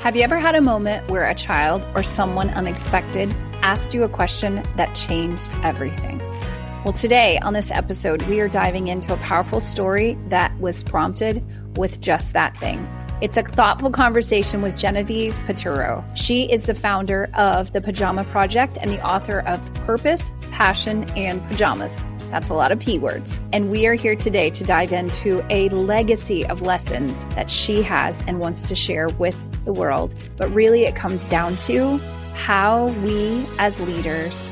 Have you ever had a moment where a child or someone unexpected asked you a question that changed everything? Well, today on this episode, we are diving into a powerful story that was prompted with just that thing. It's a thoughtful conversation with Genevieve Peturro. She is the founder of the Pajama Project and the author of Purpose, Passion, and Pajamas. That's a lot of P words. And we are here today to dive into a legacy of lessons that she has and wants to share with the world. But really, it comes down to how we as leaders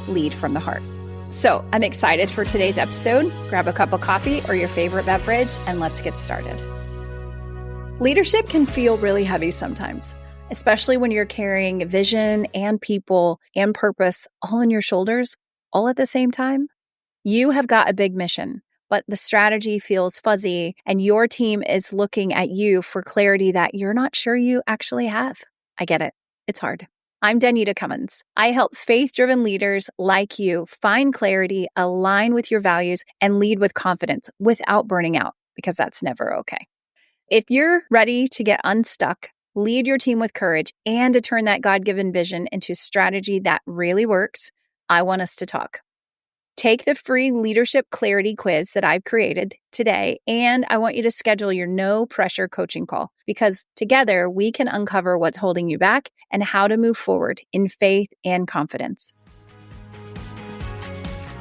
lead from the heart. So I'm excited for today's episode. Grab a cup of coffee or your favorite beverage, and let's get started. Leadership can feel really heavy sometimes, especially when you're carrying vision and people and purpose all on your shoulders, all at the same time. You have got a big mission, but the strategy feels fuzzy and your team is looking at you for clarity that you're not sure you actually have. I get it. It's hard. I'm Danita Cummins. I help faith-driven leaders like you find clarity, align with your values, and lead with confidence without burning out, because that's never okay. If you're ready to get unstuck, lead your team with courage, and to turn that God-given vision into strategy that really works, I want us to talk. Take the free leadership clarity quiz that I've created today, and I want you to schedule your no pressure coaching call, because together we can uncover what's holding you back and how to move forward in faith and confidence.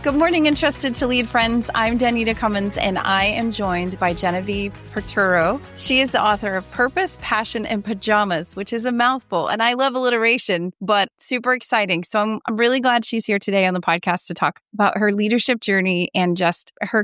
Good morning, Entrusted to Lead friends. I'm Danita Cummins, and I am joined by Genevieve Peturro. She is the author of Purpose, Passion, and Pajamas, which is a mouthful, and I love alliteration, but super exciting. So I'm really glad she's here today on the podcast to talk about her leadership journey and just her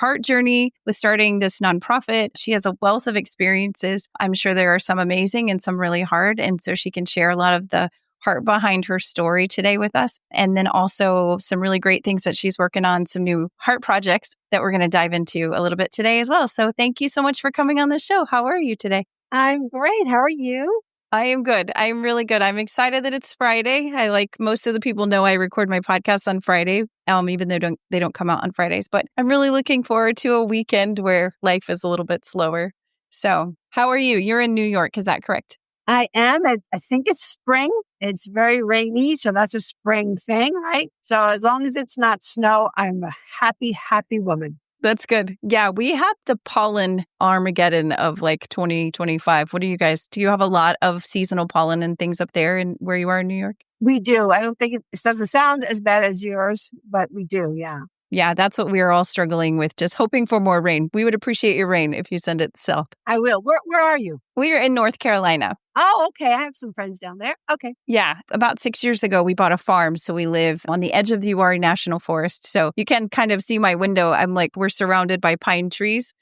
heart journey with starting this nonprofit. She has a wealth of experiences. I'm sure there are some amazing and some really hard, and so she can share a lot of the heart behind her story today with us. And then also some really great things that she's working on, some new heart projects that we're going to dive into a little bit today as well. So thank you so much for coming on the show. How are you today? I'm great. How are you? I am good. I'm really good. I'm excited that it's Friday. Most of the people know I record my podcast on Friday, even though they don't come out on Fridays. But I'm really looking forward to a weekend where life is a little bit slower. So how are you? You're in New York. Is that correct? I am. I think it's spring. It's very rainy, so that's a spring thing, right? So as long as it's not snow, I'm a happy, happy woman. That's good. Yeah, we had the pollen Armageddon of 2025. What do you have a lot of seasonal pollen and things up there in where you are in New York? We do. I don't think it doesn't sound as bad as yours, but we do, yeah. Yeah, that's what we are all struggling with, just hoping for more rain. We would appreciate your rain if you send it south. I will. Where are you? We are in North Carolina. Oh, okay. I have some friends down there. Okay. Yeah. About 6 years ago, we bought a farm. So we live on the edge of the Uwharrie National Forest. So you can kind of see my window. We're surrounded by pine trees,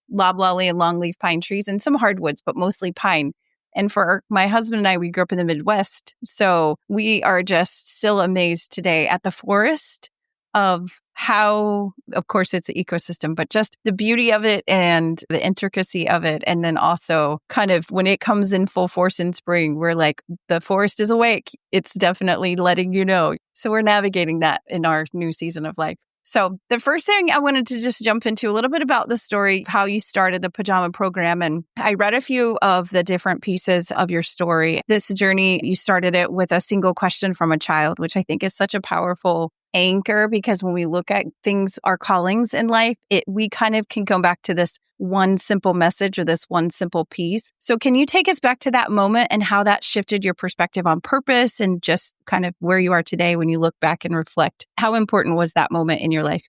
loblolly and longleaf pine trees, and some hardwoods, but mostly pine. And for my husband and I, we grew up in the Midwest. So we are just still amazed today at the forest of how, of course, it's an ecosystem, but just the beauty of it and the intricacy of it. And then also kind of when it comes in full force in spring, we're like, the forest is awake. It's definitely letting you know. So we're navigating that in our new season of life. So the first thing I wanted to just jump into a little bit about the story, how you started the Pajama Program. And I read a few of the different pieces of your story. This journey, you started it with a single question from a child, which I think is such a powerful anchor, because when we look at things, our callings in life, we kind of can come back to this one simple message or this one simple piece. So can you take us back to that moment and how that shifted your perspective on purpose and just kind of where you are today when you look back and reflect? How important was that moment in your life?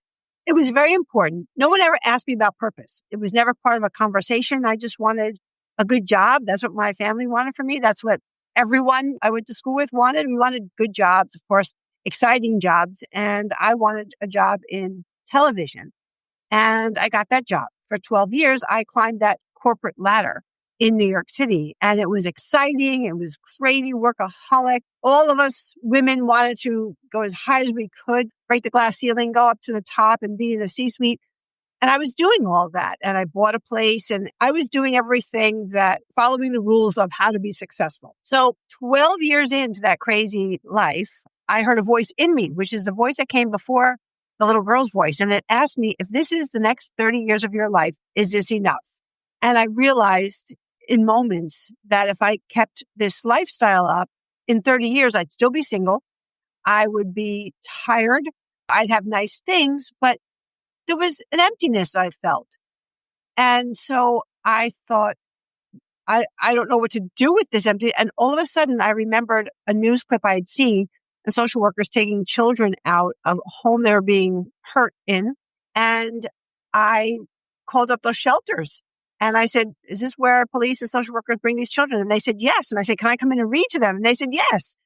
It was very important. No one ever asked me about purpose. It was never part of a conversation. I just wanted a good job. That's what my family wanted for me. That's what everyone I went to school with wanted. We wanted good jobs, of course, exciting jobs. And I wanted a job in television. And I got that job. For 12 years, I climbed that corporate ladder in New York City. And it was exciting. It was crazy, workaholic. All of us women wanted to go as high as we could, break the glass ceiling, go up to the top and be in the C-suite. And I was doing all that. And I bought a place and I was doing everything following the rules of how to be successful. So 12 years into that crazy life, I heard a voice in me, which is the voice that came before the little girl's voice. And it asked me, if this is the next 30 years of your life, is this enough? And I realized in moments that if I kept this lifestyle up, in 30 years, I'd still be single. I would be tired. I'd have nice things, but there was an emptiness I felt. And so I thought, I don't know what to do with this empty. And all of a sudden, I remembered a news clip I had seen, and social workers taking children out of a home they were being hurt in. And I called up those shelters and I said, is this where police and social workers bring these children? And they said, yes. And I said, can I come in and read to them? And they said, yes.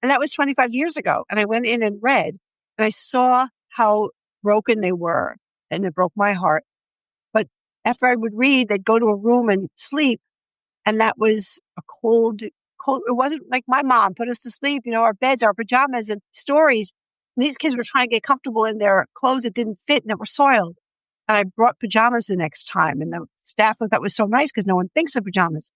And that was 25 years ago. And I went in and read, and I saw how broken they were, and it broke my heart. But after I would read, they'd go to a room and sleep. And that was a cold, it wasn't like my mom put us to sleep, our beds, our pajamas and stories. And these kids were trying to get comfortable in their clothes that didn't fit and that were soiled. And I brought pajamas the next time. And the staff thought that was so nice because no one thinks of pajamas.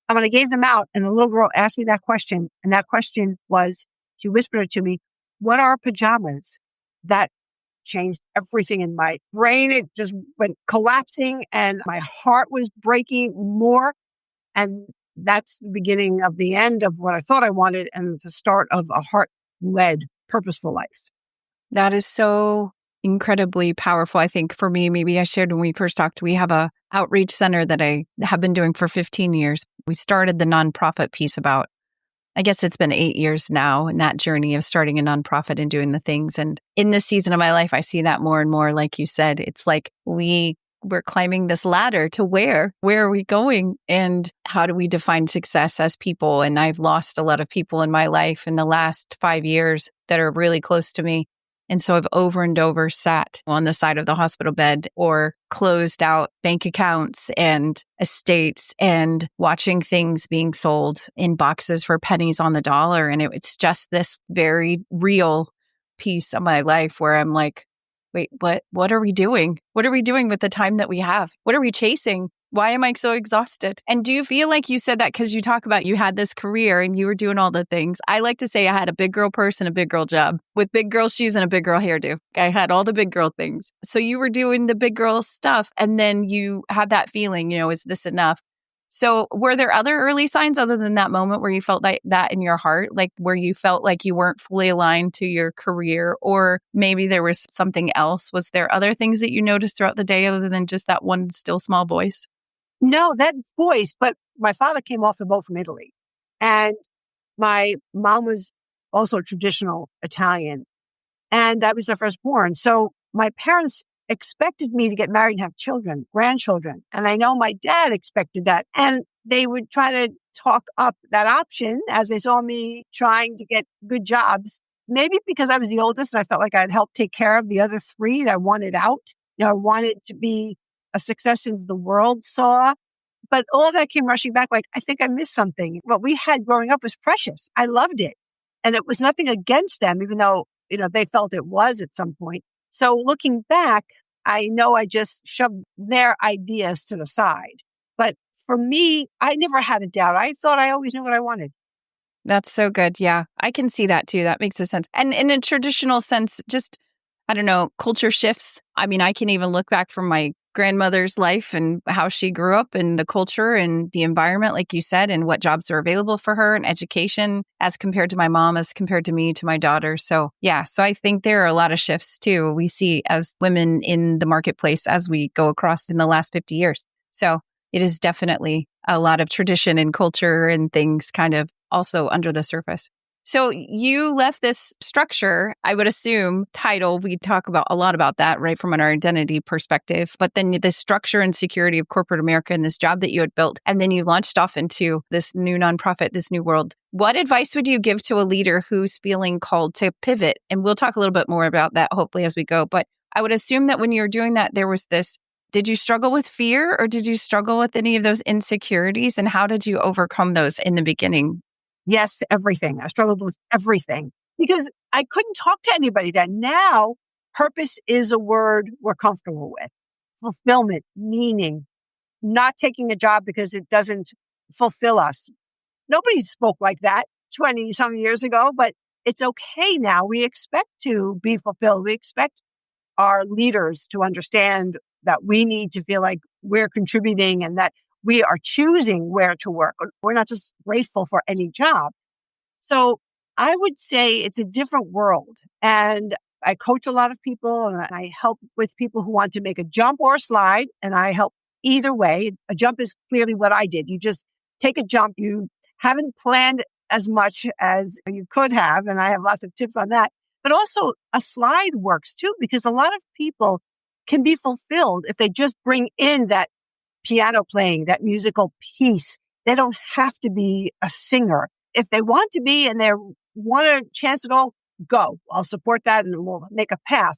And when I gave them out, and the little girl asked me that question, and that question was, she whispered it to me, what are pajamas? That changed everything in my brain. It just went collapsing and my heart was breaking more. And that's the beginning of the end of what I thought I wanted and the start of a heart-led, purposeful life. That is so incredibly powerful. I think for me, maybe I shared when we first talked, we have a outreach center that I have been doing for 15 years. We started the nonprofit piece about, I guess it's been 8 years now, in that journey of starting a nonprofit and doing the things. And in this season of my life, I see that more and more. Like you said, it's like we're climbing this ladder to where are we going, and how do we define success as people? And I've lost a lot of people in my life in the last 5 years that are really close to me. And so I've over and over sat on the side of the hospital bed or closed out bank accounts and estates and watching things being sold in boxes for pennies on the dollar. And it's just this very real piece of my life where I'm like, wait, what are we doing? What are we doing with the time that we have? What are we chasing? Why am I so exhausted? And do you feel like you said that because you talk about you had this career and you were doing all the things? I like to say I had a big girl purse and a big girl job with big girl shoes and a big girl hairdo. I had all the big girl things. So you were doing the big girl stuff, and then you had that feeling, is this enough? So were there other early signs other than that moment where you felt that in your heart, like where you felt like you weren't fully aligned to your career, or maybe there was something else? Was there other things that you noticed throughout the day other than just that one still small voice? No, that voice, but my father came off the boat from Italy, and my mom was also traditional Italian, and I was the firstborn. So my parents expected me to get married and have children, grandchildren. And I know my dad expected that. And they would try to talk up that option as they saw me trying to get good jobs. Maybe because I was the oldest and I felt like I'd help take care of the other three that I wanted out. I wanted to be a success as the world saw. But all that came rushing back like, I think I missed something. What we had growing up was precious. I loved it. And it was nothing against them, even though, they felt it was at some point. So looking back, I know I just shoved their ideas to the side. But for me, I never had a doubt. I thought I always knew what I wanted. That's so good. Yeah, I can see that too. That makes a sense. And in a traditional sense, just, I don't know, culture shifts. I mean, I can even look back from my grandmother's life and how she grew up and the culture and the environment, like you said, and what jobs are available for her and education as compared to my mom, as compared to me, to my daughter. So yeah, so I think there are a lot of shifts too we see as women in the marketplace as we go across in the last 50 years. So it is definitely a lot of tradition and culture and things kind of also under the surface. So you left this structure, I would assume, title. We talk about a lot about that, right, from an identity perspective. But then the structure and security of corporate America and this job that you had built, and then you launched off into this new nonprofit, this new world. What advice would you give to a leader who's feeling called to pivot? And we'll talk a little bit more about that, hopefully, as we go. But I would assume that when you were doing that, there was this, did you struggle with fear, or did you struggle with any of those insecurities? And how did you overcome those in the beginning? Yes, everything. I struggled with everything because I couldn't talk to anybody then. Now, purpose is a word we're comfortable with. Fulfillment, meaning, not taking a job because it doesn't fulfill us. Nobody spoke like that 20-some years ago, but it's okay now. We expect to be fulfilled. We expect our leaders to understand that we need to feel like we're contributing and that We are choosing where to work. We're not just grateful for any job. So I would say it's a different world. And I coach a lot of people and I help with people who want to make a jump or a slide. And I help either way. A jump is clearly what I did. You just take a jump. You haven't planned as much as you could have. And I have lots of tips on that. But also a slide works too, because a lot of people can be fulfilled if they just bring in that piano playing, that musical piece. They don't have to be a singer. If they want to be and they want a chance at all, go. I'll support that and we'll make a path.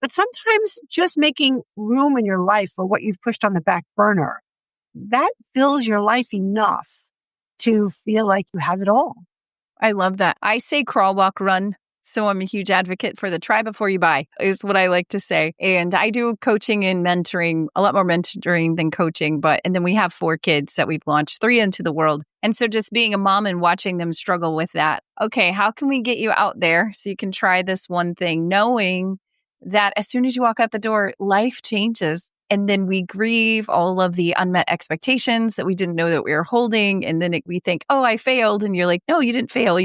But sometimes just making room in your life for what you've pushed on the back burner, that fills your life enough to feel like you have it all. I love that. I say crawl, walk, run. So I'm a huge advocate for the try before you buy is what I like to say. And I do coaching and mentoring, a lot more mentoring than coaching. And then we have 4 kids that we've launched, 3 into the world. And so just being a mom and watching them struggle with that. Okay, how can we get you out there so you can try this one thing, knowing that as soon as you walk out the door, life changes. And then we grieve all of the unmet expectations that we didn't know that we were holding. And then we think, oh, I failed. And you're like, no, you didn't fail.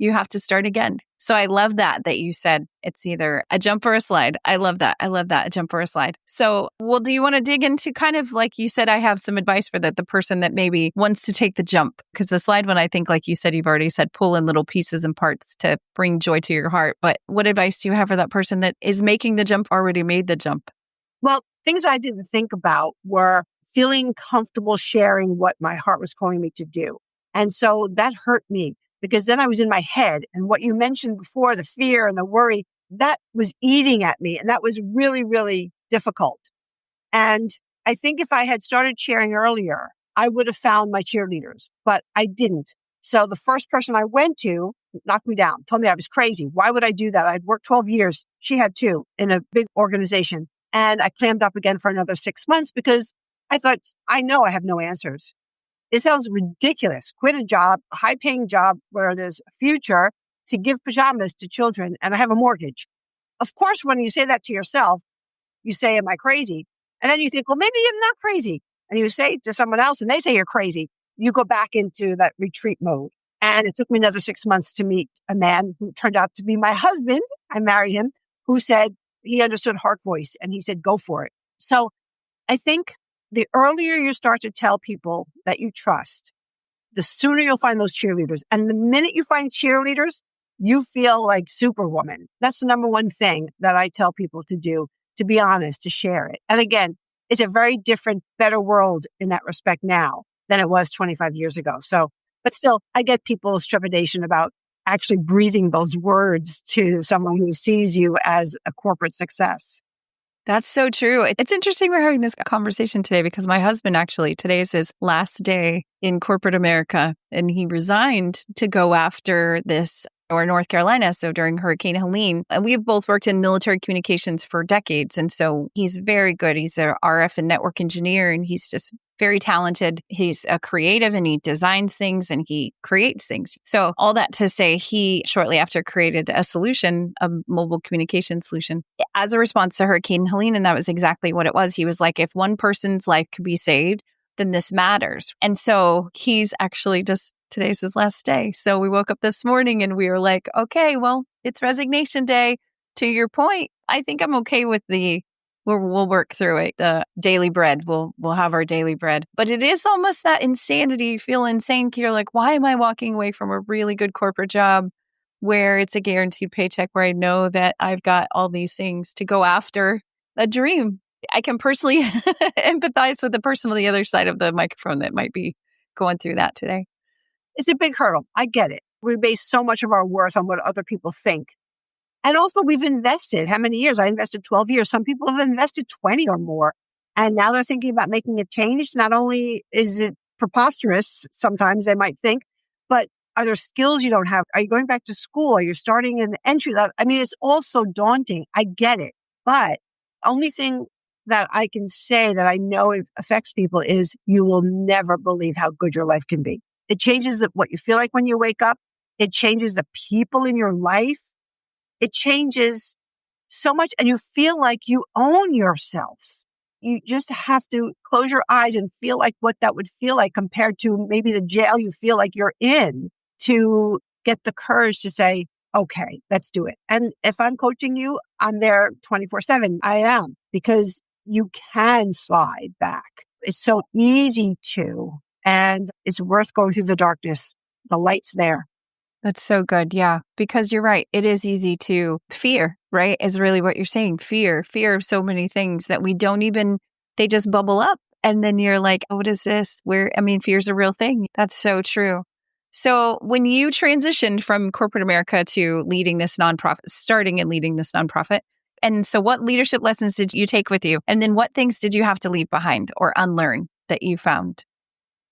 You have to start again. So I love that you said it's either a jump or a slide. I love that. A jump or a slide. So, well, do you want to dig into kind of like you said, I have some advice for the person that maybe wants to take the jump? Because the slide one, I think, like you said, you've already said, pull in little pieces and parts to bring joy to your heart. But what advice do you have for that person that is making the jump, already made the jump? Well, things I didn't think about were feeling comfortable sharing what my heart was calling me to do. And so that hurt me. Because then I was in my head, and what you mentioned before, the fear and the worry, that was eating at me. And that was really, really difficult. And I think if I had started sharing earlier, I would have found my cheerleaders, but I didn't. So the first person I went to knocked me down, told me I was crazy. Why would I do that? I'd worked 12 years. She had 2 in a big organization. And I clammed up again for another 6 months because I thought, I know I have no answers. It sounds ridiculous. Quit a job, a high-paying job where there's a future to give pajamas to children, and I have a mortgage. Of course, when you say that to yourself, you say, am I crazy? And then you think, well, maybe I'm not crazy. And you say it to someone else, and they say you're crazy. You go back into that retreat mode. And it took me another 6 months to meet a man who turned out to be my husband. I married him, who said he understood heart voice, and he said, go for it. So I think the earlier you start to tell people that you trust, the sooner you'll find those cheerleaders. And the minute you find cheerleaders, you feel like Superwoman. That's the number one thing that I tell people to do, to be honest, to share it. And again, it's a very different, better world in that respect now than it was 25 years ago. So, but still, I get people's trepidation about actually breathing those words to someone who sees you as a corporate success. That's so true. It's interesting we're having this conversation today because my husband today is his last day in corporate America, and he resigned to go after this or North Carolina. So during Hurricane Helene, and we've both worked in military communications for decades. And so he's very good. He's a RF and network engineer, and he's just very talented. He's a creative and he designs things and he creates things. So all that to say, he shortly after created a solution, a mobile communication solution as a response to Hurricane Helene. And that was exactly what it was. He was like, if one person's life could be saved, then this matters. And so he's actually today's his last day. So we woke up this morning and we were like, okay, well, it's resignation day. To your point, I think I'm okay with we'll work through it. The daily bread, we'll have our daily bread. But it is almost that insanity. You feel insane. You're like, why am I walking away from a really good corporate job where it's a guaranteed paycheck, where I know that I've got all these things to go after a dream? I can personally empathize with the person on the other side of the microphone that might be going through that today. It's a big hurdle. I get it. We base so much of our worth on what other people think. And also we've invested. How many years? I invested 12 years. Some people have invested 20 or more. And now they're thinking about making a change. Not only is it preposterous, sometimes they might think, but are there skills you don't have? Are you going back to school? Are you starting an entry level? I mean, it's all so daunting. I get it. But only thing that I can say that I know it affects people is you will never believe how good your life can be. It changes what you feel like when you wake up. It changes the people in your life. It changes so much, and you feel like you own yourself. you just have to close your eyes and feel like what that would feel like compared to maybe the jail you feel like you're in, to get the courage to say, okay, let's do it. And if I'm coaching you, I'm there 24/7. I am, because you can slide back. It's so easy to, and it's worth going through the darkness. The light's there. That's so good. Yeah. Because you're right. It is easy to fear, right? Is really what you're saying. Fear of so many things that we don't even, they just bubble up. And then you're like, oh, what is this? Fear's a real thing. That's so true. So when you transitioned from corporate America to leading this nonprofit, starting and leading this nonprofit, and so what leadership lessons did you take with you? And then what things did you have to leave behind or unlearn that you found?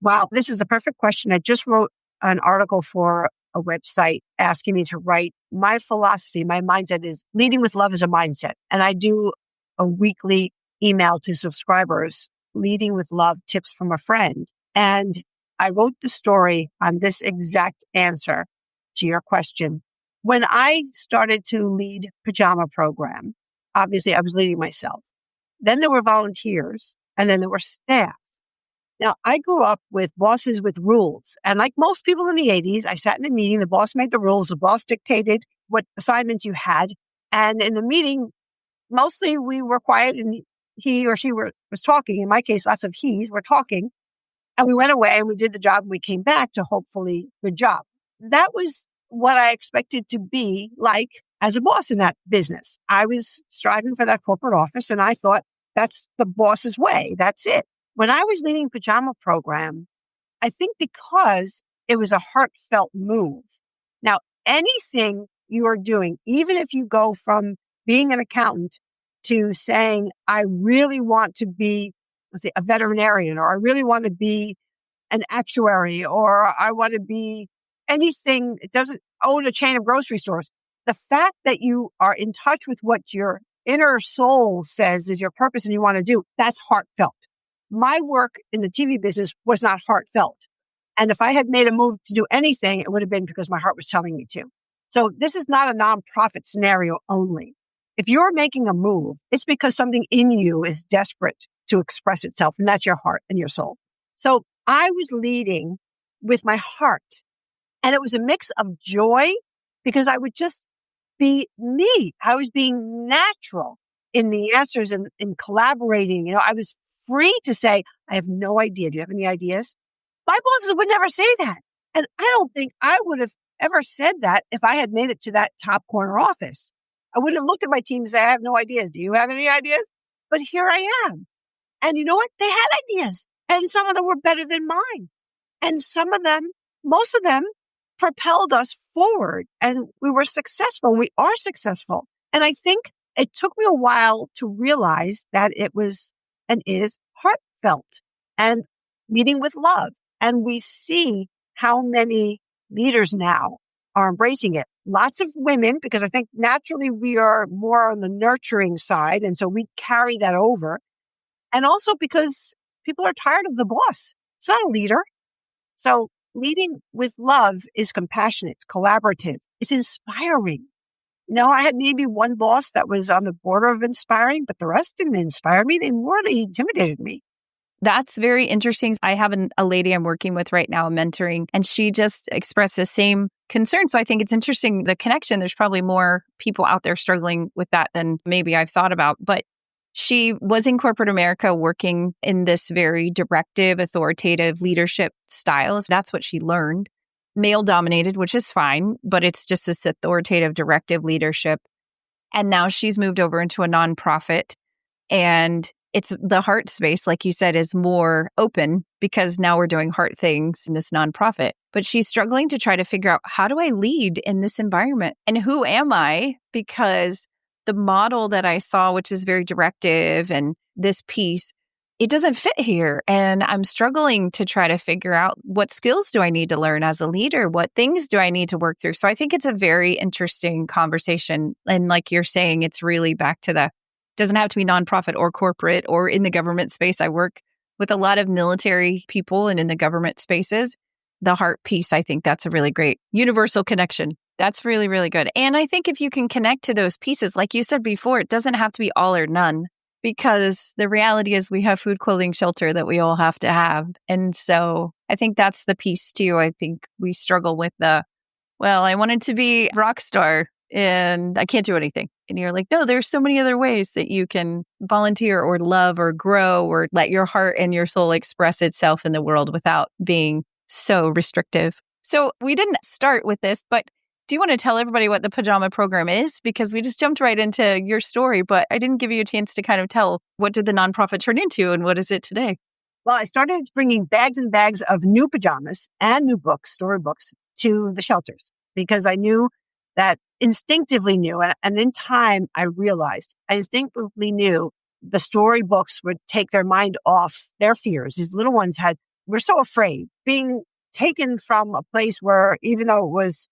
Wow, this is the perfect question. I just wrote an article for a website asking me to write. My philosophy, my mindset is leading with love is a mindset. And I do a weekly email to subscribers, leading with love, tips from a friend. And I wrote the story on this exact answer to your question. When I started to lead Pajama Program, obviously I was leading myself. Then there were volunteers, and then there were staff. Now, I grew up with bosses with rules. And like most people in the 80s, I sat in a meeting. The boss made the rules. The boss dictated what assignments you had. And in the meeting, mostly we were quiet and he or she was talking. In my case, lots of he's were talking. And we went away and we did the job and we came back to hopefully good job. That was what I expected to be like as a boss in that business. I was striving for that corporate office and I thought that's the boss's way. That's it. When I was leading Pajama Program, I think because it was a heartfelt move. Now, anything you are doing, even if you go from being an accountant to saying, I really want to be, let's say, a veterinarian, or I really want to be an actuary, or I want to be anything, it doesn't own a chain of grocery stores. The fact that you are in touch with what your inner soul says is your purpose and you want to do, that's heartfelt. My work in the TV business was not heartfelt. And if I had made a move to do anything, it would have been because my heart was telling me to. So this is not a nonprofit scenario only. If you're making a move, it's because something in you is desperate to express itself, and that's your heart and your soul. So I was leading with my heart, and it was a mix of joy because I would just be me. I was being natural in the answers and in collaborating. I was free to say, I have no idea. Do you have any ideas? My bosses would never say that. And I don't think I would have ever said that if I had made it to that top corner office. I wouldn't have looked at my team and said, I have no ideas. Do you have any ideas? But here I am. And you know what? They had ideas. And some of them were better than mine. And some of them, most of them, propelled us forward. And we were successful. We are successful. And I think it took me a while to realize that it was and is heartfelt and leading with love. And we see how many leaders now are embracing it. Lots of women, because I think naturally we are more on the nurturing side. And so we carry that over. And also because people are tired of the boss. It's not a leader. So leading with love is compassionate, it's collaborative, it's inspiring. I had maybe one boss that was on the border of inspiring, but the rest didn't inspire me. They really intimidated me. That's very interesting. I have a lady I'm working with right now, mentoring, and she just expressed the same concern. So I think it's interesting, the connection. There's probably more people out there struggling with that than maybe I've thought about. But she was in corporate America working in this very directive, authoritative leadership styles. That's what she learned. Male dominated, which is fine, but it's just this authoritative, directive leadership. And now she's moved over into a nonprofit, and it's the heart space, like you said, is more open because now we're doing heart things in this nonprofit. But she's struggling to try to figure out, how do I lead in this environment? And who am I? Because the model that I saw, which is very directive and this piece, it doesn't fit here. And I'm struggling to try to figure out, what skills do I need to learn as a leader? What things do I need to work through? So I think it's a very interesting conversation. And like you're saying, it's really back to doesn't have to be nonprofit or corporate or in the government space. I work with a lot of military people and in the government spaces. The heart piece, I think that's a really great universal connection. That's really, really good. And I think if you can connect to those pieces, like you said before, it doesn't have to be all or none. because the reality is we have food, clothing, shelter that we all have to have. And so I think that's the piece too. I think we struggle with I wanted to be a rock star and I can't do anything. And you're like, no, there's so many other ways that you can volunteer or love or grow or let your heart and your soul express itself in the world without being so restrictive. So we didn't start with this, but do you want to tell everybody what the Pajama Program is? Because we just jumped right into your story, but I didn't give you a chance to kind of tell what did the nonprofit turn into and what is it today? Well, I started bringing bags and bags of new pajamas and new books, storybooks, to the shelters because I knew that instinctively knew, and in time I realized, I instinctively knew the storybooks would take their mind off their fears. These little ones were so afraid being taken from a place where even though it was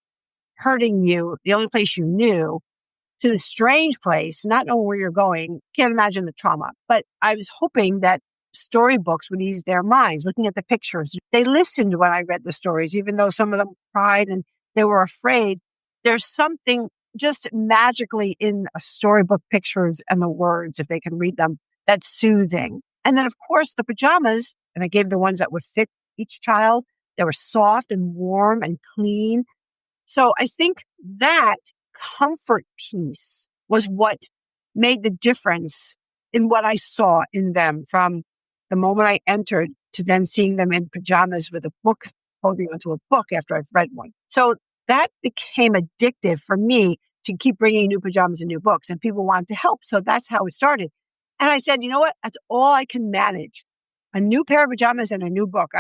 hurting you, the only place you knew, to the strange place, not knowing where you're going. Can't imagine the trauma. But I was hoping that storybooks would ease their minds, looking at the pictures. They listened when I read the stories, even though some of them cried and they were afraid. There's something just magically in a storybook pictures and the words, if they can read them, that's soothing. And then, of course, the pajamas, and I gave the ones that would fit each child. They were soft and warm and clean. So I think that comfort piece was what made the difference in what I saw in them from the moment I entered to then seeing them in pajamas with a book, holding onto a book after I've read one. So that became addictive for me to keep bringing new pajamas and new books, and people wanted to help. So that's how it started. And I said, you know what? That's all I can manage. A new pair of pajamas and a new book.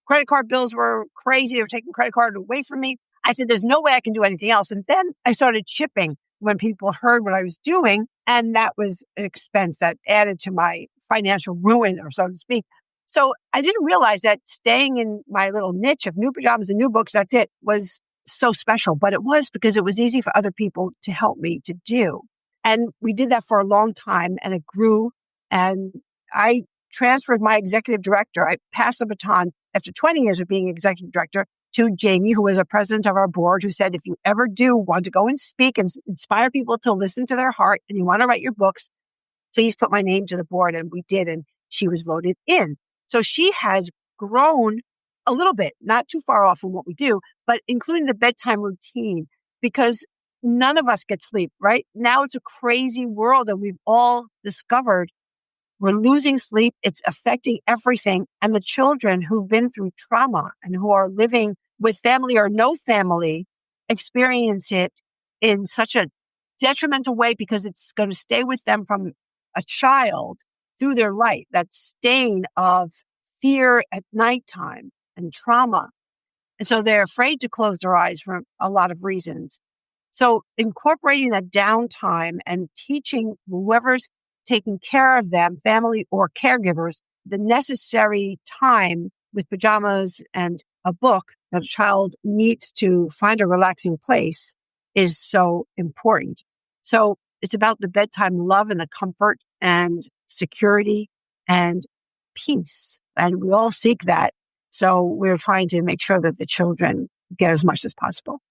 Credit card bills were crazy. They were taking credit card away from me. I said, there's no way I can do anything else. And then I started chipping when people heard what I was doing. And that was an expense that added to my financial ruin, or so to speak. So I didn't realize that staying in my little niche of new pajamas and new books, that's it, was so special. But it was because it was easy for other people to help me to do. And we did that for a long time and it grew. And I transferred my executive director. I passed the baton after 20 years of being executive director to Jamie, who was a president of our board, who said, if you ever do want to go and speak and inspire people to listen to their heart and you want to write your books, please put my name to the board. And we did. And she was voted in. So she has grown a little bit, not too far off from what we do, but including the bedtime routine, because none of us get sleep, right? Now it's a crazy world and we've all discovered we're losing sleep. It's affecting everything. And the children who've been through trauma and who are living with family or no family experience it in such a detrimental way because it's going to stay with them from a child through their life. That stain of fear at nighttime and trauma. And so they're afraid to close their eyes for a lot of reasons. So incorporating that downtime and teaching whoever's taking care of them, family or caregivers, the necessary time with pajamas and a book that a child needs to find a relaxing place is so important. So it's about the bedtime love and the comfort and security and peace. And we all seek that. So we're trying to make sure that the children get as much as possible.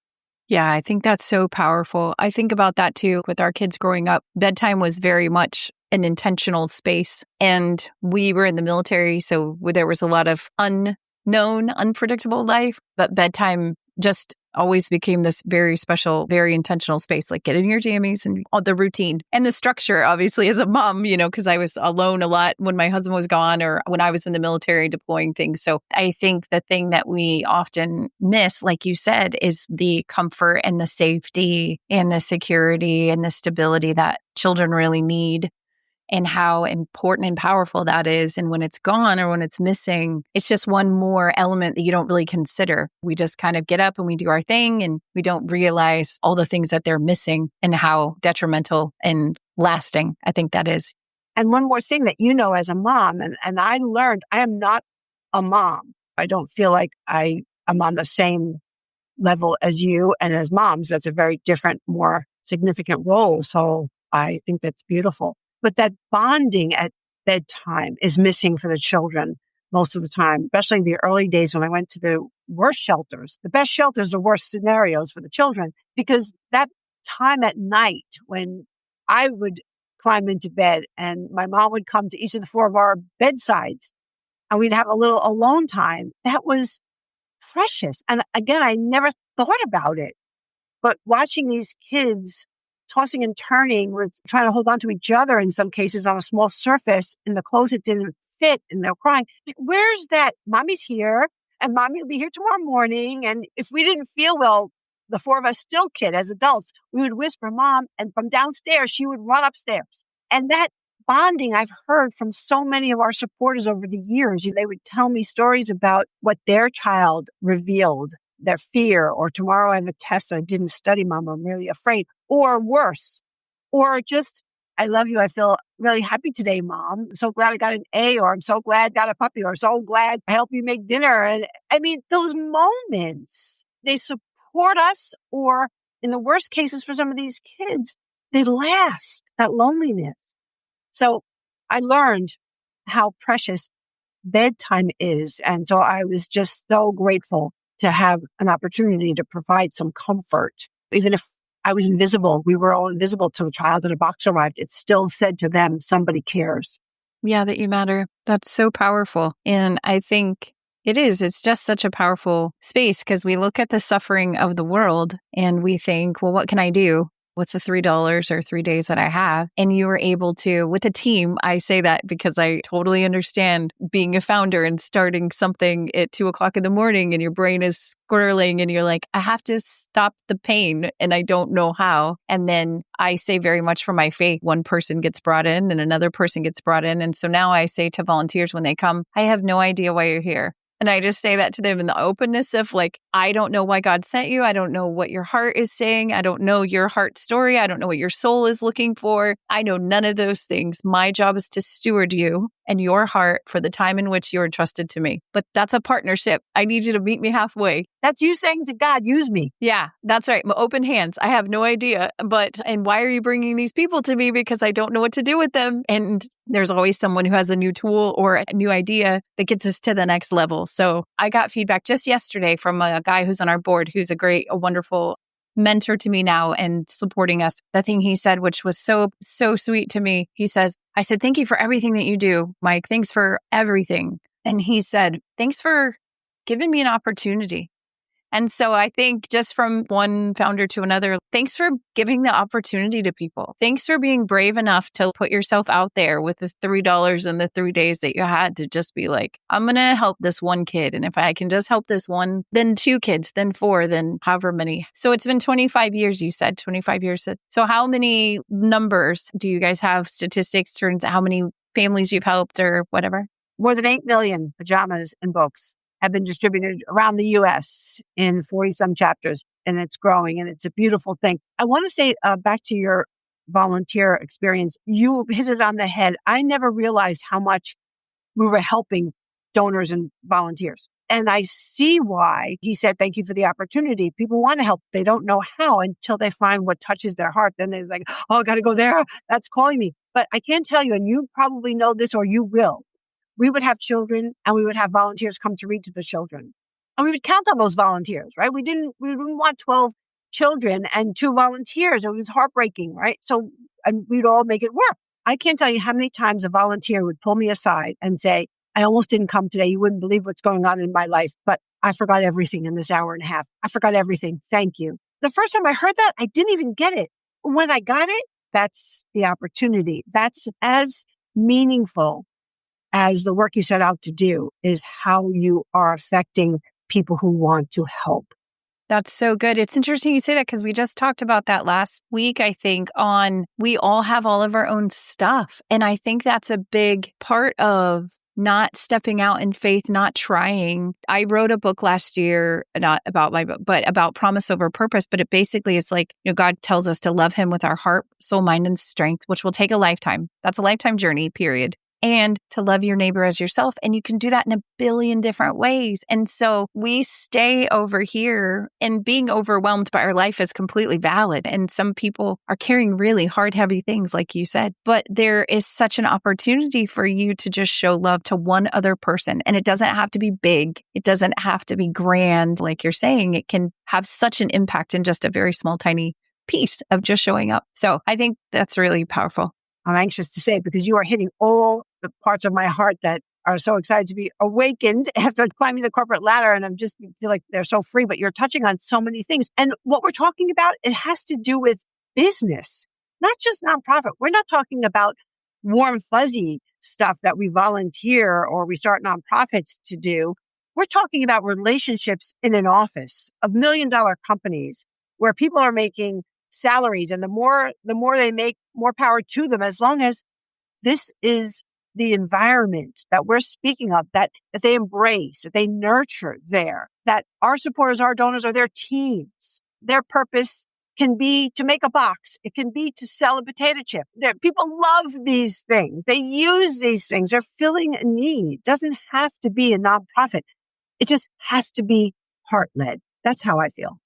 Yeah, I think that's so powerful. I think about that too with our kids growing up. Bedtime was very much an intentional space. And we were in the military, so there was a lot of unknown, unpredictable life. But bedtime just always became this very special, very intentional space, like get in your jammies and all the routine and the structure, obviously, as a mom, because I was alone a lot when my husband was gone or when I was in the military deploying things. So I think the thing that we often miss, like you said, is the comfort and the safety and the security and the stability that children really need. And how important and powerful that is. And when it's gone or when it's missing, it's just one more element that you don't really consider. We just kind of get up and we do our thing and we don't realize all the things that they're missing and how detrimental and lasting I think that is. And one more thing that as a mom, and I learned I am not a mom. I don't feel like I am on the same level as you and as moms. That's a very different, more significant role. So I think that's beautiful. But that bonding at bedtime is missing for the children most of the time, especially the early days when I went to the worst shelters. The best shelters, the worst scenarios for the children, because that time at night when I would climb into bed, and my mom would come to each of the four of our bedsides, and we'd have a little alone time. That was precious. And again, I never thought about it, but watching these kids tossing and turning with trying to hold on to each other in some cases on a small surface in the clothes that didn't fit, and they're crying. Like, where's that? Mommy's here, and mommy will be here tomorrow morning. And if we didn't feel well, the four of us still kid as adults, we would whisper, Mom, and from downstairs, she would run upstairs. And that bonding I've heard from so many of our supporters over the years. They would tell me stories about what their child revealed, their fear, or tomorrow I have a test, I didn't study, Mom, I'm really afraid, or worse, or just, I love you, I feel really happy today, Mom. I'm so glad I got an A, or I'm so glad I got a puppy, or I'm so glad I helped you make dinner. And I mean, those moments, they support us, or in the worst cases for some of these kids, they last, that loneliness. So I learned how precious bedtime is. And so I was just so grateful to have an opportunity to provide some comfort. Even if I was invisible, we were all invisible till the child in a box arrived. It still said to them, somebody cares. Yeah, that you matter. That's so powerful. And I think it's just such a powerful space because we look at the suffering of the world and we think, well, what can I do with the $3 or 3 days that I have? And you were able to, with a team, I say that because I totally understand being a founder and starting something at 2:00 in the morning and your brain is squirreling and you're like, I have to stop the pain and I don't know how. And then I say very much for my faith, one person gets brought in and another person gets brought in. And so now I say to volunteers when they come, I have no idea why you're here. And I just say that to them in the openness of like, I don't know why God sent you. I don't know what your heart is saying. I don't know your heart story. I don't know what your soul is looking for. I know none of those things. My job is to steward you and your heart for the time in which you're entrusted to me. But that's a partnership. I need you to meet me halfway. That's you saying to God, use me. Yeah, that's right. Open hands. I have no idea. And why are you bringing these people to me? Because I don't know what to do with them. And there's always someone who has a new tool or a new idea that gets us to the next level. So I got feedback just yesterday from a guy who's on our board, who's a wonderful mentor to me now and supporting us. The thing he said, which was so sweet to me, he says, I said, thank you for everything that you do, Mike. Thanks for everything. And he said, thanks for giving me an opportunity. And so I think just from one founder to another, thanks for giving the opportunity to people. Thanks for being brave enough to put yourself out there with the $3 and the 3 days that you had to just be like, I'm going to help this one kid. And if I can just help this one, then 2 kids, then 4, then however many. So it's been 25 years, you said, 25 years. So how many numbers do you guys have, statistics, turns how many families you've helped or whatever? More than 8 million pajamas and books have been distributed around the U.S. in 40-some chapters, and it's growing, and it's a beautiful thing. I want to say back to your volunteer experience, you hit it on the head. I never realized how much we were helping donors and volunteers. And I see why he said, thank you for the opportunity. People want to help. They don't know how until they find what touches their heart. Then they're like, oh, I got to go there. That's calling me. But I can't tell you, and you probably know this or you will. We would have children and we would have volunteers come to read to the children. And we would count on those volunteers, right? We didn't want 12 children and 2 volunteers. It was heartbreaking, right? So, and we'd all make it work. I can't tell you how many times a volunteer would pull me aside and say, I almost didn't come today. You wouldn't believe what's going on in my life, but I forgot everything in this hour and a half. I forgot everything. Thank you. The first time I heard that, I didn't even get it. When I got it, that's the opportunity. That's as meaningful as the work you set out to do, is how you are affecting people who want to help. That's so good. It's interesting you say that because we just talked about that last week, I think, on we all have all of our own stuff. And I think that's a big part of not stepping out in faith, not trying. I wrote a book last year, not about my book, but about promise over purpose. But it basically is like, God tells us to love him with our heart, soul, mind, and strength, which will take a lifetime. That's a lifetime journey, period. And to love your neighbor as yourself. And you can do that in a billion different ways. And so we stay over here, and being overwhelmed by our life is completely valid. And some people are carrying really hard, heavy things, like you said. But there is such an opportunity for you to just show love to one other person. And it doesn't have to be big. It doesn't have to be grand, like you're saying. It can have such an impact in just a very small, tiny piece of just showing up. So I think that's really powerful. I'm anxious to say, because you are hitting all the parts of my heart that are so excited to be awakened after climbing the corporate ladder. And I'm just feel like they're so free, but you're touching on so many things. And what we're talking about, it has to do with business, not just nonprofit. We're not talking about warm, fuzzy stuff that we volunteer or we start nonprofits to do. We're talking about relationships in an office of $1 million companies where people are making salaries, and the more they make, more power to them, as long as this is the environment that we're speaking of, that they embrace, that they nurture there, that our supporters, our donors are their teams. Their purpose can be to make a box. It can be to sell a potato chip. People love these things. They use these things. They're filling a need. It doesn't have to be a nonprofit. It just has to be heart-led. That's how I feel.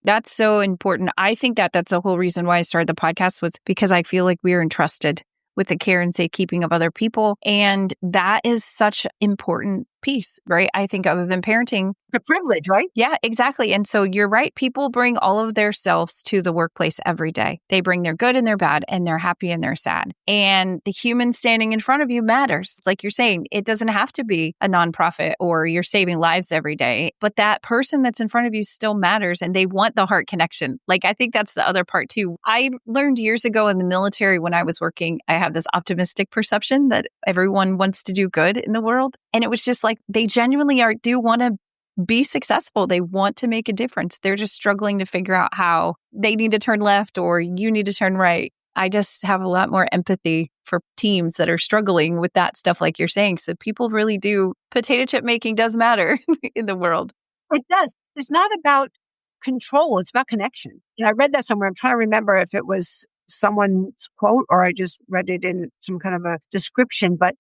That's so important. I think that's the whole reason why I started the podcast, was because I feel like we are entrusted with the care and safekeeping of other people. And that is such an important piece, right? I think other than parenting. It's a privilege, right? Yeah, exactly. And so you're right. People bring all of their selves to the workplace every day. They bring their good and their bad, and they're happy and they're sad. And the human standing in front of you matters. It's like you're saying, it doesn't have to be a nonprofit or you're saving lives every day, but that person that's in front of you still matters, and they want the heart connection. Like, I think that's the other part too. I learned years ago in the military when I was working, I have this optimistic perception that everyone wants to do good in the world. And it was just like, they genuinely do want to be successful. They want to make a difference. They're just struggling to figure out how they need to turn left or you need to turn right. I just have a lot more empathy for teams that are struggling with that stuff, like you're saying. So people really do. Potato chip making does matter in the world. It does. It's not about control. It's about connection. And I read that somewhere. I'm trying to remember if it was someone's quote or I just read it in some kind of a description, but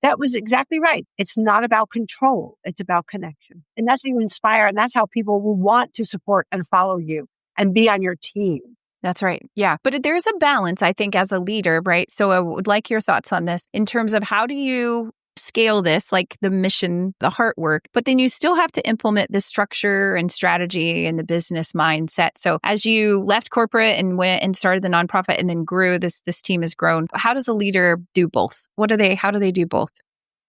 that was exactly right. It's not about control. It's about connection. And that's how you inspire. And that's how people will want to support and follow you and be on your team. That's right. Yeah. But there's a balance, I think, as a leader, right? So I would like your thoughts on this in terms of how do you scale this, like the mission, the heart work, but then you still have to implement the structure and strategy and the business mindset. So as you left corporate and went and started the nonprofit and then grew, this team has grown. How does a leader do both? How do they do both?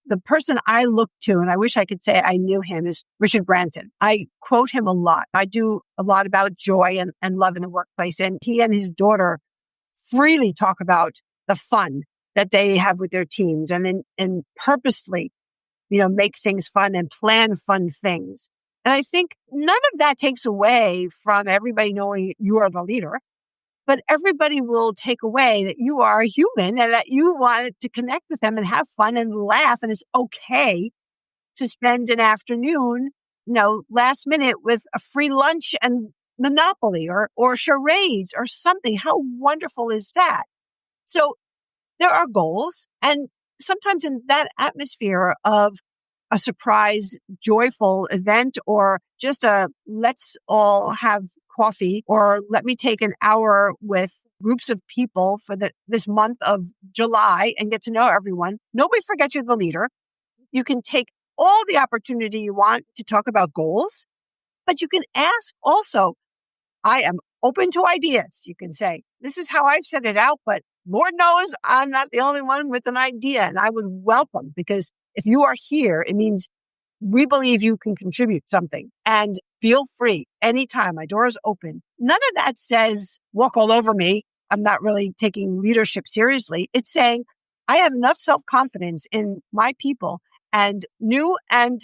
The person I look to, and I wish I could say I knew him, is Richard Branson. I quote him a lot. I do a lot about joy and love in the workplace. And he and his daughter freely talk about the fun that they have with their teams and purposely, make things fun and plan fun things. And I think none of that takes away from everybody knowing you are the leader, but everybody will take away that you are a human and that you want to connect with them and have fun and laugh. And it's okay to spend an afternoon, last minute with a free lunch and Monopoly or charades or something. How wonderful is that? So there are goals. And sometimes in that atmosphere of a surprise, joyful event, or just let's all have coffee, or let me take an hour with groups of people for this month of July and get to know everyone. Nobody forgets you're the leader. You can take all the opportunity you want to talk about goals, but you can ask also, I am open to ideas. You can say, this is how I've set it out, but Lord knows I'm not the only one with an idea, and I would welcome, because if you are here, it means we believe you can contribute something, and feel free anytime. My door is open. None of that says walk all over me. I'm not really taking leadership seriously. It's saying I have enough self-confidence in my people and new and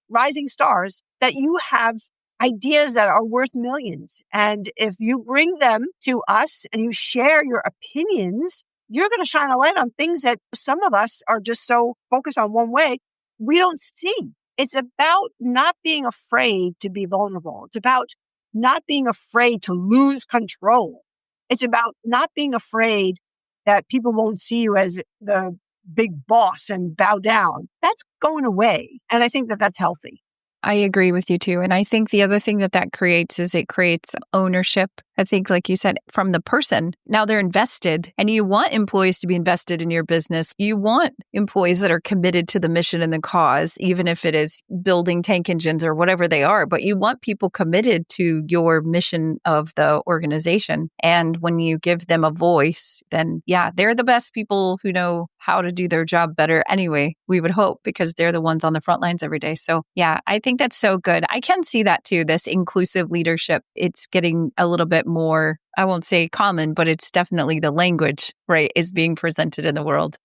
rising stars that you have ideas that are worth millions. And if you bring them to us and you share your opinions, you're going to shine a light on things that some of us are just so focused on one way we don't see. It's about not being afraid to be vulnerable. It's about not being afraid to lose control. It's about not being afraid that people won't see you as the big boss and bow down. That's going away. And I think that that's healthy. I agree with you too. And I think the other thing that creates is it creates ownership I think, like you said, from the person, now they're invested and you want employees to be invested in your business. You want employees that are committed to the mission and the cause, even if it is building tank engines or whatever they are, but you want people committed to your mission of the organization. And when you give them a voice, then yeah, they're the best people who know how to do their job better anyway, we would hope, because they're the ones on the front lines every day. So yeah, I think that's so good. I can see that too, this inclusive leadership. It's getting a little bit more, I won't say common, but it's definitely the language, right, is being presented in the world.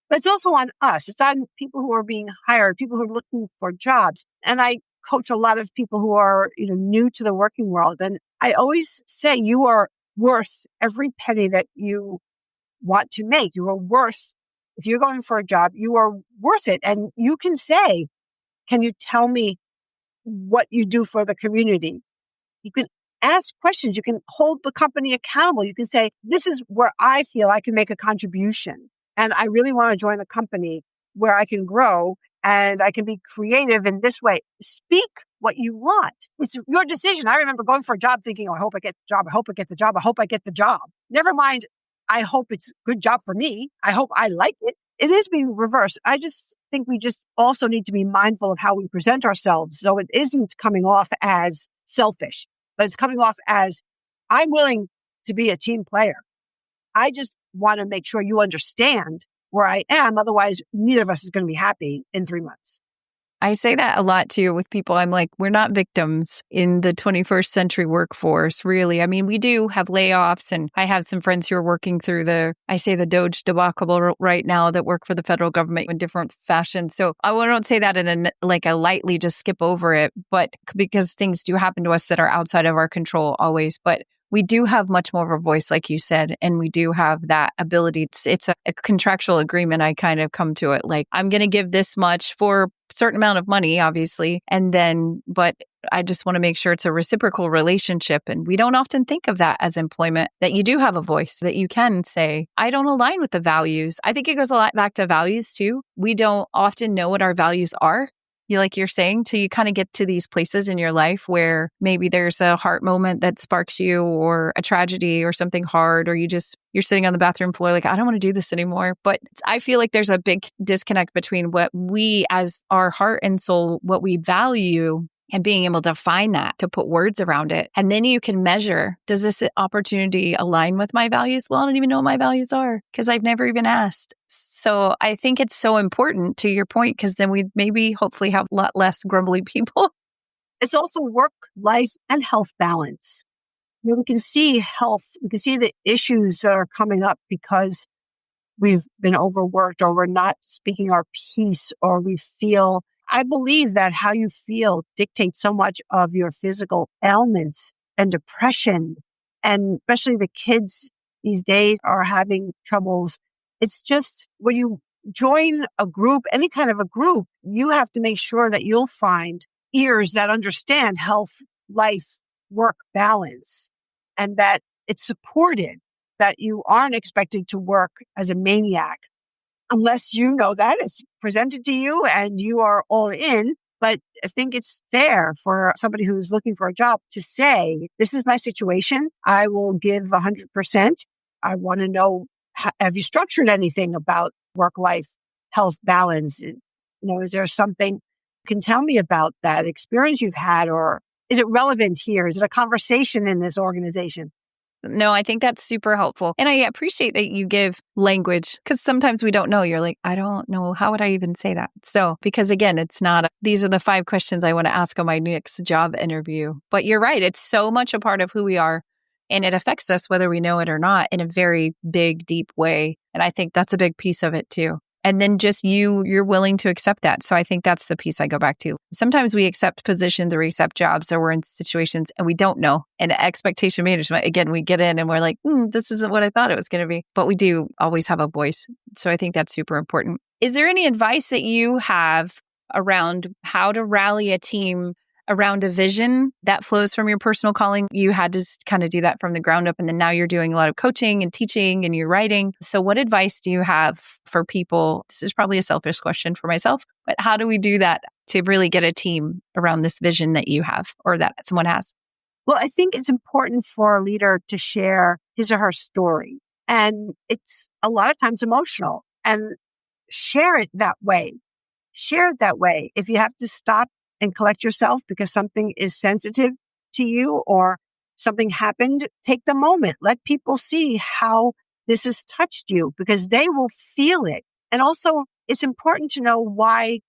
But it's also on us. It's on people who are being hired, people who are looking for jobs. And I coach a lot of people who are, new to the working world. And I always say you are worth every penny that you want to make. You are worth, if you're going for a job, you are worth it. And you can say, can you tell me what you do for the community? You can ask questions. You can hold the company accountable. You can say, this is where I feel I can make a contribution. And I really want to join a company where I can grow and I can be creative in this way. Speak what you want. It's your decision. I remember going for a job thinking, oh, I hope I get the job. I hope I get the job. I hope I get the job. Never mind. I hope it's a good job for me. I hope I like it. It is being reversed. I just think we just also need to be mindful of how we present ourselves. So it isn't coming off as selfish, but it's coming off as I'm willing to be a team player. I just want to make sure you understand where I am. Otherwise, neither of us is going to be happy in 3 months. I say that a lot too with people. I'm like, we're not victims in the 21st century workforce, really. I mean, we do have layoffs, and I have some friends who are working through the Doge debacle right now that work for the federal government in different fashions. So I don't say that in a lightly just skip over it, but because things do happen to us that are outside of our control always. But we do have much more of a voice, like you said, and we do have that ability. It's a contractual agreement. I kind of come to it like, I'm going to give this much for a certain amount of money, obviously. But I just want to make sure it's a reciprocal relationship. And we don't often think of that as employment, that you do have a voice, that you can say, I don't align with the values. I think it goes a lot back to values too. We don't often know what our values are. Like you're saying, till you kind of get to these places in your life where maybe there's a heart moment that sparks you, or a tragedy or something hard, or you're sitting on the bathroom floor like, I don't want to do this anymore. But I feel like there's a big disconnect between what we as our heart and soul, what we value, and being able to find that, to put words around it. And then you can measure, does this opportunity align with my values? Well, I don't even know what my values are because I've never even asked. So I think it's so important, to your point, because then we'd maybe hopefully have a lot less grumbly people. It's also work, life, and health balance. We can see health, we can see the issues that are coming up because we've been overworked, or we're not speaking our piece, or we feel, I believe that how you feel dictates so much of your physical ailments and depression. And especially the kids these days are having troubles. It's just when you join a group, any kind of a group, you have to make sure that you'll find ears that understand health, life, work balance, and that it's supported, that you aren't expected to work as a maniac unless you know that it's presented to you and you are all in. But I think it's fair for somebody who's looking for a job to say, this is my situation. I will give 100%. I want to know, have you structured anything about work-life health balance? Is there something you can tell me about that experience you've had, or is it relevant here? Is it a conversation in this organization? No, I think that's super helpful. And I appreciate that you give language, because sometimes we don't know. You're like, I don't know. How would I even say that? So, because again, it's not, these are the 5 questions I want to ask on my next job interview. But you're right. It's so much a part of who we are. And it affects us whether we know it or not in a very big, deep way. And I think that's a big piece of it too. And then just you're willing to accept that. So I think that's the piece I go back to. Sometimes we accept positions or we accept jobs, or we're in situations and we don't know. And expectation management, again, we get in and we're like, this isn't what I thought it was going to be. But we do always have a voice. So I think that's super important. Is there any advice that you have around how to rally a team around a vision that flows from your personal calling? You had to kind of do that from the ground up, and then now you're doing a lot of coaching and teaching and you're writing. So what advice do you have for people? This is probably a selfish question for myself, but how do we do that to really get a team around this vision that you have or that someone has? Well, I think it's important for a leader to share his or her story. And it's a lot of times emotional, and share it that way. Share it that way. If you have to stop and collect yourself because something is sensitive to you or something happened, take the moment. Let people see how this has touched you because they will feel it. And also, it's important to know why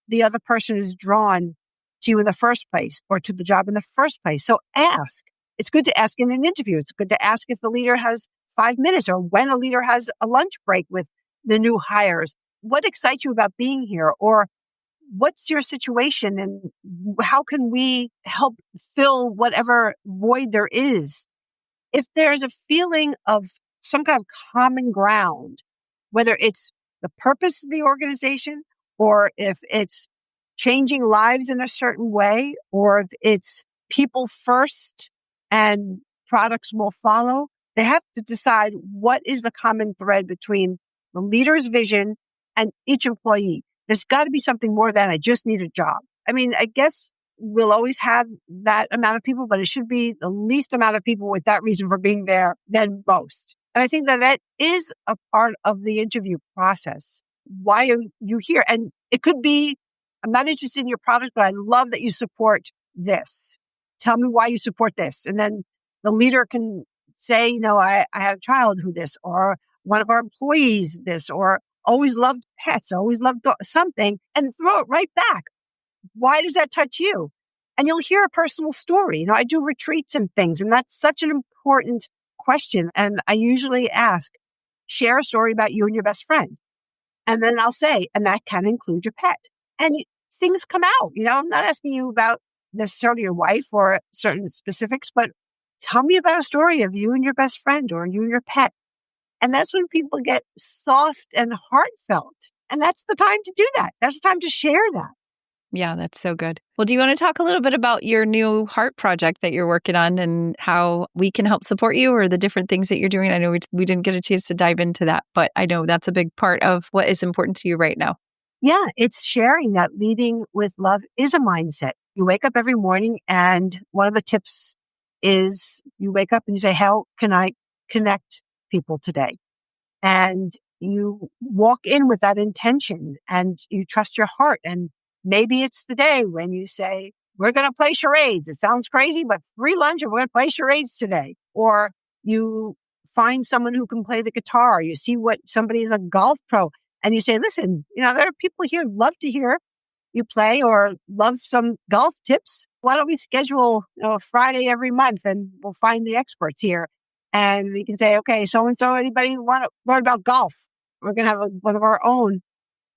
the other person is drawn to you in the first place or to the job in the first place. So ask. It's good to ask in an interview. It's good to ask if the leader has 5 minutes or when a leader has a lunch break with the new hires. What excites you about being here? Or what's your situation and how can we help fill whatever void there is? If there's a feeling of some kind of common ground, whether it's the purpose of the organization or if it's changing lives in a certain way, or if it's people first and products will follow, they have to decide what is the common thread between the leader's vision and each employee. There's got to be something more than I just need a job. I mean, I guess we'll always have that amount of people, but it should be the least amount of people with that reason for being there than most. And I think that that is a part of the interview process. Why are you here? And it could be, I'm not interested in your product, but I love that you support this. Tell me why you support this. And then the leader can say, I had a child who this, or one of our employees this, or always loved pets, always loved something, and throw it right back. Why does that touch you? And you'll hear a personal story. I do retreats and things, and that's such an important question. And I usually ask, share a story about you and your best friend. And then I'll say, and that can include your pet. And things come out. I'm not asking you about necessarily your wife or certain specifics, but tell me about a story of you and your best friend or you and your pet. And that's when people get soft and heartfelt. And that's the time to do that. That's the time to share that. Yeah, that's so good. Well, do you want to talk a little bit about your new heart project that you're working on and how we can help support you or the different things that you're doing? I know we didn't get a chance to dive into that, but I know that's a big part of what is important to you right now. Yeah, it's sharing that leading with love is a mindset. You wake up every morning and one of the tips is you wake up and you say, how can I connect people today? And you walk in with that intention and you trust your heart. And maybe it's the day when you say, we're going to play charades. It sounds crazy, but free lunch and we're going to play charades today. Or you find someone who can play the guitar. You see what somebody is a golf pro and you say, listen, there are people here who love to hear you play or love some golf tips. Why don't we schedule a Friday every month and we'll find the experts here. And we can say, okay, so-and-so, anybody want to learn about golf? We're going to have one of our own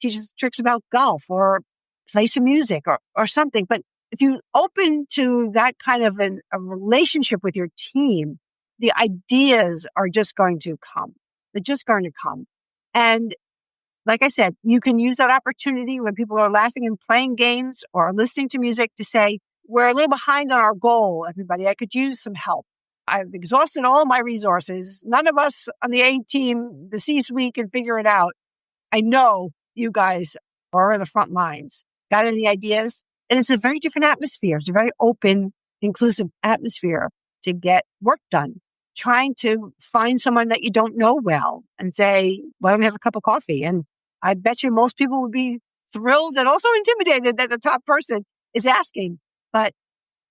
teach us tricks about golf or play some music or something. But if you open to that kind of a relationship with your team, the ideas are just going to come. They're just going to come. And like I said, you can use that opportunity when people are laughing and playing games or listening to music to say, we're a little behind on our goal, everybody. I could use some help. I've exhausted all my resources. None of us on the A team, the C-suite can figure it out. I know you guys are in the front lines. Got any ideas? And it's a very different atmosphere. It's a very open, inclusive atmosphere to get work done. Trying to find someone that you don't know well and say, why don't we have a cup of coffee? And I bet you most people would be thrilled and also intimidated that the top person is asking. But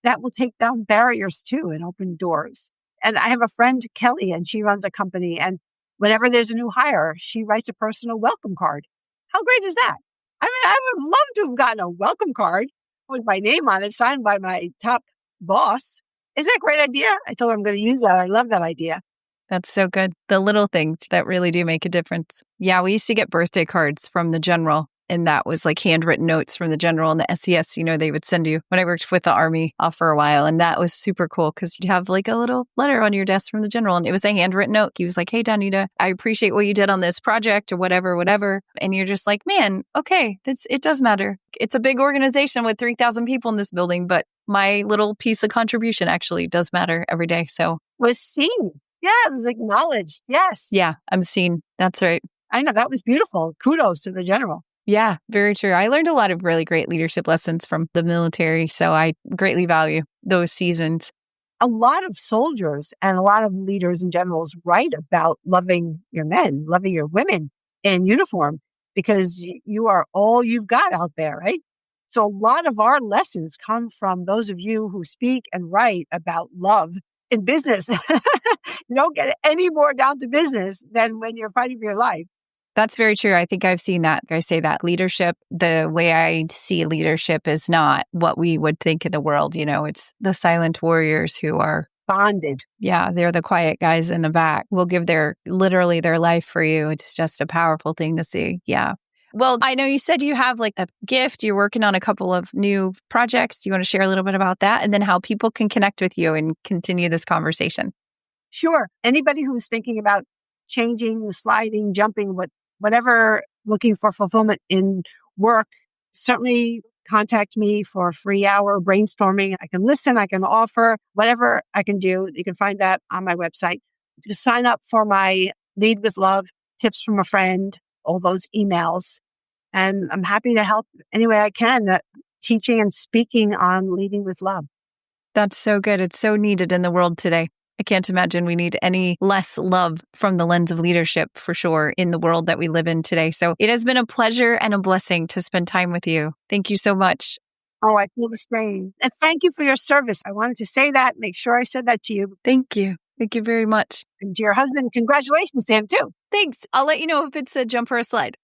that will take down barriers too and open doors. And I have a friend, Kelly, and she runs a company. And whenever there's a new hire, she writes a personal welcome card. How great is that? I mean, I would love to have gotten a welcome card with my name on it, signed by my top boss. Isn't that a great idea? I told her I'm going to use that. I love that idea. That's so good. The little things that really do make a difference. Yeah, we used to get birthday cards from the general. And that was like handwritten notes from the general and the SES, they would send you when I worked with the Army for a while. And that was super cool because you'd have like a little letter on your desk from the general. And it was a handwritten note. He was like, hey, Donita, I appreciate what you did on this project or whatever. And you're just like, man, okay, it does matter. It's a big organization with 3,000 people in this building, but my little piece of contribution actually does matter every day. So was seen. Yeah, it was acknowledged. Yes. Yeah, I'm seen. That's right. I know. That was beautiful. Kudos to the general. Yeah, very true. I learned a lot of really great leadership lessons from the military, so I greatly value those seasons. a lot of soldiers and a lot of leaders and generals write about loving your men, loving your women in uniform, because you are all you've got out there, right? So a lot of our lessons come from those of you who speak and write about love in business. You don't get any more down to business than when you're fighting for your life. That's very true. I think I've seen that. I say that leadership, the way I see leadership is not what we would think in the world. It's the silent warriors who are bonded. Yeah, they're the quiet guys in the back. Will give literally their life for you. It's just a powerful thing to see. Yeah. Well, I know you said you have like a gift. You're working on a couple of new projects. Do you want to share a little bit about that and then how people can connect with you and continue this conversation? Sure. Anybody who's thinking about changing, sliding, jumping, whatever, looking for fulfillment in work, certainly contact me for a free hour brainstorming. I can listen, I can offer whatever I can do. You can find that on my website. Just sign up for my Lead with Love, tips from a friend, all those emails. And I'm happy to help any way I can, teaching and speaking on leading with love. That's so good. It's so needed in the world today. I can't imagine we need any less love from the lens of leadership for sure in the world that we live in today. So it has been a pleasure and a blessing to spend time with you. Thank you so much. Oh, I feel the same. And thank you for your service. I wanted to say that, make sure I said that to you. Thank you. Thank you very much. And to your husband, congratulations to him too. Thanks. I'll let you know if it's a jump or a slide.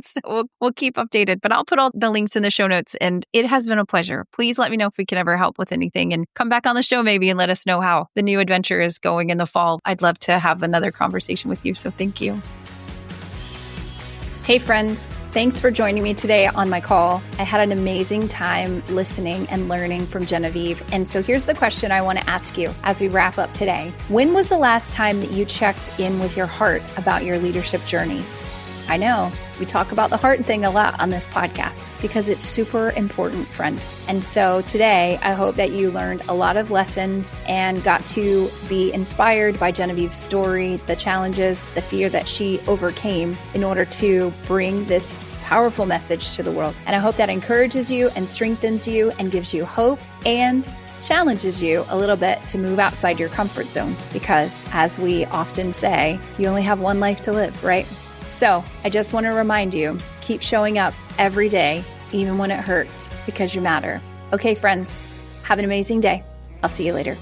So we'll keep updated, but I'll put all the links in the show notes. And it has been a pleasure. Please let me know if we can ever help with anything and come back on the show maybe and let us know how the new adventure is going in the fall. I'd love to have another conversation with you. So thank you. Hey friends, thanks for joining me today on my call. I had an amazing time listening and learning from Genevieve. And so here's the question I want to ask you as we wrap up today. When was the last time that you checked in with your heart about your leadership journey? I know we talk about the heart thing a lot on this podcast because it's super important, friend. And so today, I hope that you learned a lot of lessons and got to be inspired by Genevieve's story, the challenges, the fear that she overcame in order to bring this powerful message to the world. And I hope that encourages you and strengthens you and gives you hope and challenges you a little bit to move outside your comfort zone. Because as we often say, you only have one life to live, right? So I just want to remind you, keep showing up every day, even when it hurts, because you matter. Okay, friends, have an amazing day. I'll see you later.